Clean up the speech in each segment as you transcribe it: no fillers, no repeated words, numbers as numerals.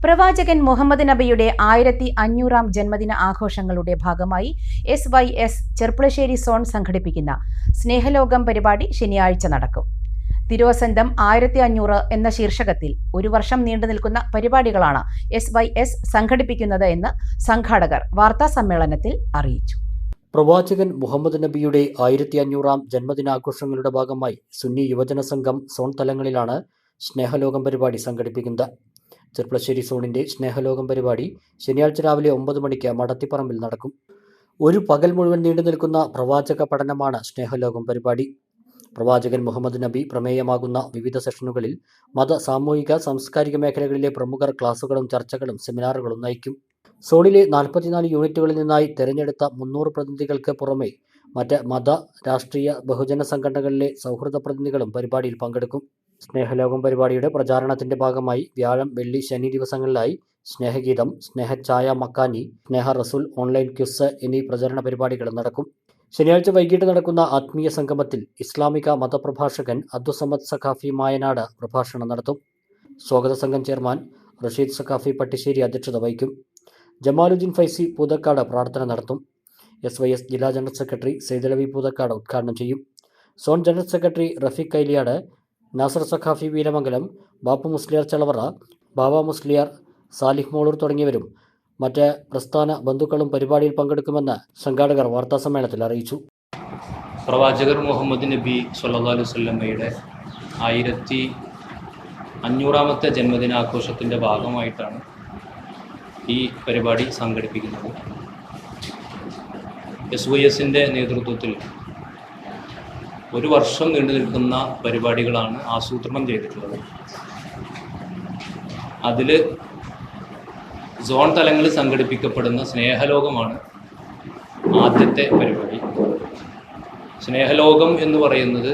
പ്രവാചകൻ മുഹമ്മദ് നബിയുടെ 1500-ാം ജന്മദിന ആഘോഷങ്ങളുടെ ഭാഗമായി SYS ചെർപ്പുളശ്ശേരി സോൺ സംഘടിപ്പിക്കുന്ന സ്നേഹലോകം പരിപാടി ശനിയാഴ്ച നടക്കും. തിരുവസന്തം 1500 എന്ന ശീർഷകത്തിൽ ഒരു വർഷം നീണ്ടുനിൽക്കുന്ന പരിപാടികളാണ് SYS സംഘടിപ്പിക്കുന്നത് എന്ന് സംഘാടകർ വാർത്താസമ്മേളനത്തിൽ അറിയിച്ചു. പ്രവാചകൻ മുഹമ്മദ് നബിയുടെ 1500-ാം ജന്മദിനാഘോഷങ്ങളുടെ ഭാഗമായി സുന്നി യുവജന സംഘം സോൺ തലങ്ങളിലാണ് സ്നേഹലോകം പരിപാടി സംഘടിപ്പിക്കുന്നത്. ചെർപ്പുളശ്ശേരി സോണിന്റെ സ്നേഹലോകം പരിപാടി ശനിയാഴ്ച രാവിലെ 9 മണിക്ക് മടത്തിപ്പറമ്പിൽ നടക്കും. ഒരു പകൽ മുഴുവൻ നീണ്ടു നിൽക്കുന്ന പ്രവാചക പഠനമാണ് സ്നേഹലോകം പരിപാടി. പ്രവാചകൻ മുഹമ്മദ് നബി പ്രമേയമാകുന്ന വിവിധ സെഷനുകളിൽ മത, സാമൂഹിക, സാംസ്കാരിക മേഖലകളിലെ പ്രമുഖർ ക്ലാസുകളും ചർച്ചകളും സെമിനാറുകളും നയിക്കും. സോണിലെ 44 യൂണിറ്റുകളിൽ നിന്നായി തെരഞ്ഞെടുത്ത 300 പ്രതിനിധികൾക്ക് പുറമെ മറ്റ് മത, രാഷ്ട്രീയ, ബഹുജന സംഘടനകളിലെ സൗഹൃദ പ്രതിനിധികളും പരിപാടിയിൽ പങ്കെടുക്കും. സ്നേഹലോകം പരിപാടിയുടെ പ്രചാരണത്തിന്റെ ഭാഗമായി വ്യാഴം, വെള്ളി, ശനി ദിവസങ്ങളിലായി സ്നേഹഗീതം, സ്നേഹഛായ മക്കാനി, സ്നേഹ റസൂൽ, ഓൺലൈൻ ക്വിസ് എന്നീ പ്രചരണ പരിപാടികൾ നടക്കും. ശനിയാഴ്ച വൈകിട്ട് നടക്കുന്ന ആത്മീയ സംഗമത്തിൽ ഇസ്ലാമിക മതപ്രഭാഷകൻ അബ്ദുസമദ് സഖാഫി മായനാട് പ്രഭാഷണം നടത്തും. സ്വാഗത സംഘം ചെയർമാൻ റഷീദ് സഖാഫി പട്ടിശ്ശേരി അധ്യക്ഷത വഹിക്കും. ജമാലുദ്ദീൻ ഫൈസി പൂതക്കാട് പ്രാർത്ഥന നടത്തും. SYS ജില്ലാ ജനറൽ സെക്രട്ടറി സെയ്ദലവി പൂതക്കാട് ഉദ്ഘാടനം ചെയ്യും. Zone general secretary Rafeeq Kailiyad, Nasar Saqafi Veeramangalam, Bappu Musliyar Chalavara, Baba Musliyar, Salih Molur തുടങ്ങിയവരും മറ്റ് പ്രസ്ഥാന ബന്ധുക്കളും പരിപാടിയിൽ പങ്കെടുക്കുമെന്ന് സംഘാടകർ വാർത്താസമ്മേളനത്തിൽ അറിയിച്ചു. പ്രവാചകർ മുഹമ്മദ് നബി സല്ലല്ലാഹു അലൈഹി വസല്ലമയുടെ 1500-ാമത്തെ ജന്മദിനാഘോഷത്തിൻ്റെ ഭാഗമായിട്ടാണ് ഈ പരിപാടി സംഘടിപ്പിക്കുന്നത്. SYSന്റെ നേതൃത്വത്തിൽ ഒരു വർഷം നീണ്ടു നിൽക്കുന്ന പരിപാടികളാണ് ആസൂത്രണം ചെയ്തിട്ടുള്ളത്. അതിൽ സോൺ തലങ്ങളിൽ സംഘടിപ്പിക്കപ്പെടുന്ന സ്നേഹലോകമാണ് ആദ്യത്തെ പരിപാടി. സ്നേഹലോകം എന്ന് പറയുന്നത്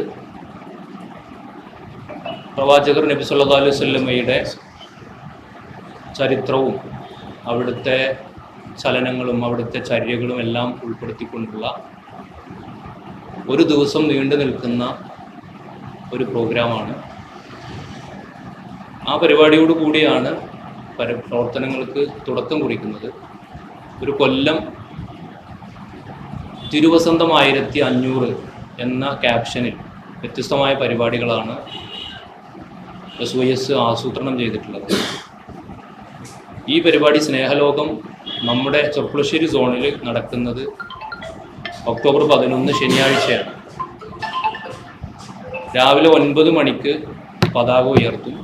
പ്രവാചകർ നബി സല്ലല്ലാഹു അലൈഹി വസല്ലമയുടെ ചരിത്രവും അവിടുത്തെ ചലനങ്ങളും അവിടുത്തെ ചര്യകളും എല്ലാം ഉൾപ്പെടുത്തിക്കൊണ്ടുള്ള ഒരു ദിവസം നീണ്ടു നിൽക്കുന്ന ഒരു പ്രോഗ്രാമാണ്. ആ പരിപാടിയോട് കൂടിയാണ് പ്രവർത്തനങ്ങൾക്ക് തുടക്കം കുറിക്കുന്നത്. ഒരു കൊല്ലം തിരുവസന്തം 1500 എന്ന ക്യാപ്ഷനിൽ വ്യത്യസ്തമായ പരിപാടികളാണ് SYS ആസൂത്രണം ചെയ്തിട്ടുള്ളത്. ഈ പരിപാടി സ്നേഹലോകം നമ്മുടെ ചെർപ്പുളശ്ശേരി സോണിൽ നടക്കുന്നത് ഒക്ടോബർ 11 ശനിയാഴ്ചയാണ്. രാവിലെ 9 മണിക്ക് പതാക ഉയർത്തും.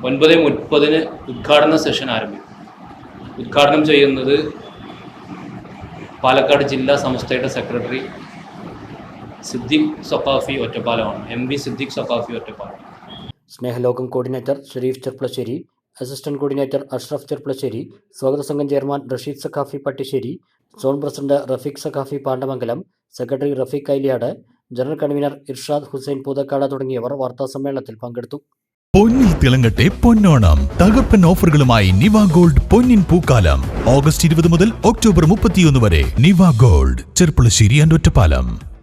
9:30 ഉദ്ഘാടന സെഷൻ ആരംഭിക്കും. ഉദ്ഘാടനം ചെയ്യുന്നത് പാലക്കാട് ജില്ലാ സംസ്ഥയുടെ സെക്രട്ടറി സിദ്ദീഖ് സഖാഫി ഒറ്റപ്പാലമാണ്. MV Siddique Saqafi Ottapalam. Snehalokam coordinator Sharif Cherpulassery, assistant coordinator Ashraf Cherpulassery, സ്വാഗത സംഘം chairman Rasheed Saqafi Pattissery, zone president Rafeeq Saqafi Pandamangalam, secretary Rafeeq Kailiyad, general convener Irshad Hussain Poothakkad തുടങ്ങിയവർ വാർത്താസമ്മേളനത്തിൽ പങ്കെടുത്തു. പൊന്നിൽ തിളങ്ങട്ടെ പൊന്നോണം. തകർപ്പൻ ഓഫറുകളുമായി നിവ ഗോൾഡ് പൊന്നിൻ പൂക്കാലം. ഓഗസ്റ്റ് 20 മുതൽ ഒക്ടോബർ 31 വരെ. നിവ ഗോൾഡ്, ചെർപ്പുളശ്ശേരി ആൻഡ് ഒറ്റപ്പാലം.